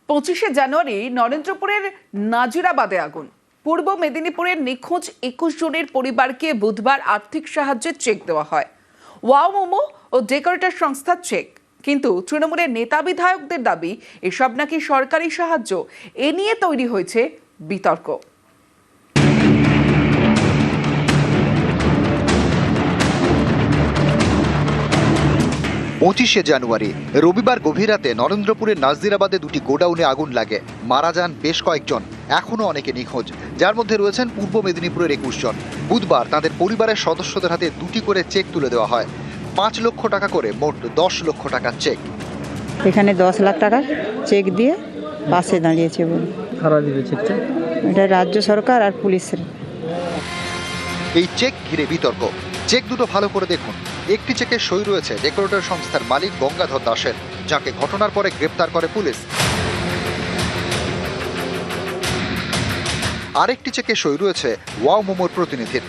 25শে জানুয়ারি নরেন্দ্রপুরের নাজিরাবাদে আগুন। পূর্ব মেদিনীপুরের নিখোঁজ 21 জনের পরিবারকে বুধবার আর্থিক সাহায্যের চেক দেওয়া হয়। ওয়াও মোমো ও ডেকোরেটর সংস্থার চেক। কিন্তু তৃণমূলের নেতা বিধায়কদের দাবি এসব নাকি সরকারি সাহায্য। এ নিয়ে তৈরি হয়েছে বিতর্ক। 25শে জানুয়ারি রবিবার গভীর রাতে নরেন্দ্রপুরের নাজিরাবাদে দুটি গোডাউনে আগুন লাগে। মারা যান বেশ কয়েকজন, এখনো অনেকে নিখোঁজ, যার মধ্যে রয়েছেন পূর্ব মেদিনীপুরের 21 জন। বুধবার তাদের পরিবারের সদস্যদের হাতে দুটি করে চেক তুলে দেওয়া হয়। 5 লক্ষ টাকা করে মোট 10 লক্ষ টাকার চেক। এখানে 10 লাখ টাকার চেক দিয়ে পাশে দাঁড়িয়েছে বলে। কারা দিবে চেকটা? এটা রাজ্য সরকার আর পুলিশের। এই চেক ঘিরে বিতর্ক। চেক দুটো ভালো করে দেখুন। একটি চেকে সই রয়েছে ডেকোরেটর সংস্থার মালিক গঙ্গাধর দাসের, যাকে ঘটনার পরে গ্রেপ্তার করে পুলিশ। আরেকটি চেকে সই রয়েছে ওয়াও মোমোর প্রতিনিধির।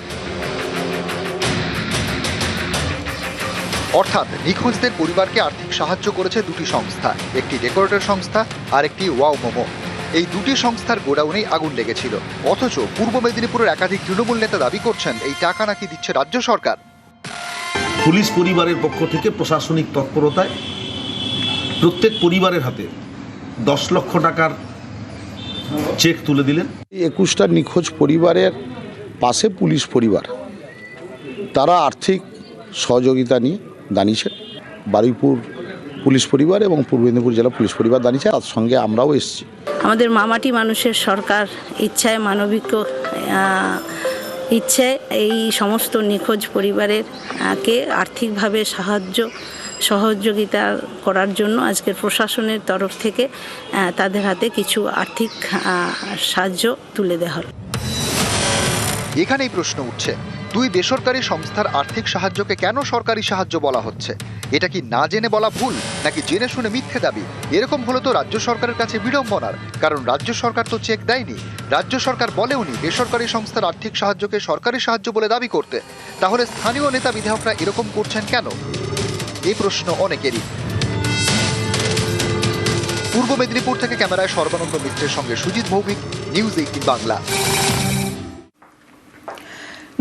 অর্থাৎ নিখোঁজদের পরিবারকে আর্থিক সাহায্য করেছে দুটি সংস্থা, একটি ডেকোরেটর সংস্থা আর একটি ওয়াও মোমো। এই দুটি সংস্থার গোডাউনেই আগুন লেগেছিল। অথচ পূর্ব মেদিনীপুরের একাধিক তৃণমূল নেতা দাবি করছেন এই টাকা নাকি দিচ্ছে রাজ্য সরকার। পুলিশ পরিবারের পক্ষ থেকে প্রশাসনিক তৎপরতায় প্রত্যেক পরিবারের হাতে 10 লক্ষ টাকার চেক তুলে দিলেন। 21টা নিখোঁজ পরিবারের পাশে পুলিশ পরিবার, তারা আর্থিক সহযোগিতা নিয়ে দাঁড়িয়েছে। বারুইপুর পুলিশ পরিবার এবং পূর্ব মেদিনীপুর জেলা পুলিশ পরিবার দাঁড়িয়েছে, তার সঙ্গে আমরাও এসেছি। আমাদের মামাটি মানুষের সরকার ইচ্ছায়, মানবিক ইচ্ছায় এই সমস্ত নিখোঁজ পরিবারের কে আর্থিকভাবে সহযোগিতা করার জন্য আজকের প্রশাসনের তরফ থেকে তাদের হাতে কিছু আর্থিক সাহায্য তুলে দেওয়া হল। এখানেই প্রশ্ন উঠছে, দুই বেসরকারি সংস্থার আর্থিক সাহায্যকে কেন সরকারি সাহায্য বলা হচ্ছে? এটা কি না জেনে বলা ভুল, নাকি জেনে শুনে মিথ্যে দাবি? এরকম হলো তো রাজ্য সরকারের কাছে বিড়ম্বনার, কারণ রাজ্য সরকার তো চেক দেয়নি। রাজ্য সরকার বলেওনি বেসরকারি সংস্থার আর্থিক সাহায্যকে সরকারি সাহায্য বলে দাবি করতে। তাহলে স্থানীয় নেতা বিধায়করা এরকম করছেন কেন? এই প্রশ্ন অনেকেরই। পূর্ব মেদিনীপুর থেকে ক্যামেরায় সর্বানন্দ মিত্রের সঙ্গে সুজিত ভৌমিক, নিউজ 18 বাংলা।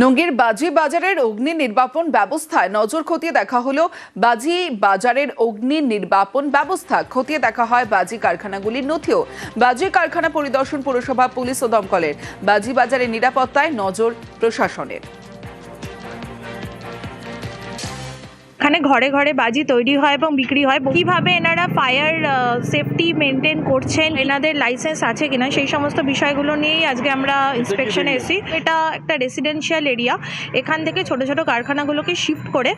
নঙ্গীর বাজি বাজারের অগ্নি নির্বাপন ব্যবস্থায় নজর খতিয়ে দেখা হলো। বাজি বাজারের অগ্নি নির্বাপন ব্যবস্থা খতিয়ে দেখা হয় বাজি কারখানাগুলির নথিও। বাজি কারখানা পরিদর্শন পুরসভা, পুলিশ ও দমকলের। বাজি বাজারের নিরাপত্তায় নজর প্রশাসনের। এখানে ঘরে ঘরে বাজি তৈরি হয় এবং বিক্রি হয়। কিভাবে এনারা ফায়ার সেফটি মেনটেন করছেন, এনাদের লাইসেন্স আছে কিনা, সেই সমস্ত বিষয়গুলো নিয়েই আজকে আমরা ইন্সপেকশনে এসেছি। এটা একটা রেসিডেন্সিয়াল এরিয়া, এখান থেকে ছোট ছোট কারখানাগুলোকে শিফট করে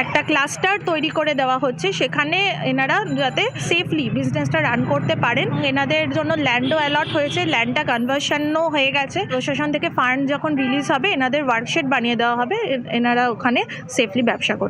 একটা ক্লাস্টার তৈরি করে দেওয়া হচ্ছে, সেখানে এনারা যাতে সেফলি বিজনেসটা রান করতে পারেন। এনাদের জন্য ল্যান্ডও অ্যালট হয়েছে, ল্যান্ডটা কনভার্সনও হয়ে গেছে। প্রশাসন থেকে ফান্ড যখন রিলিজ হবে এনাদের ওয়ার্কশেড বানিয়ে দেওয়া হবে, এনারা ওখানে সেফলি ব্যবসা করবে।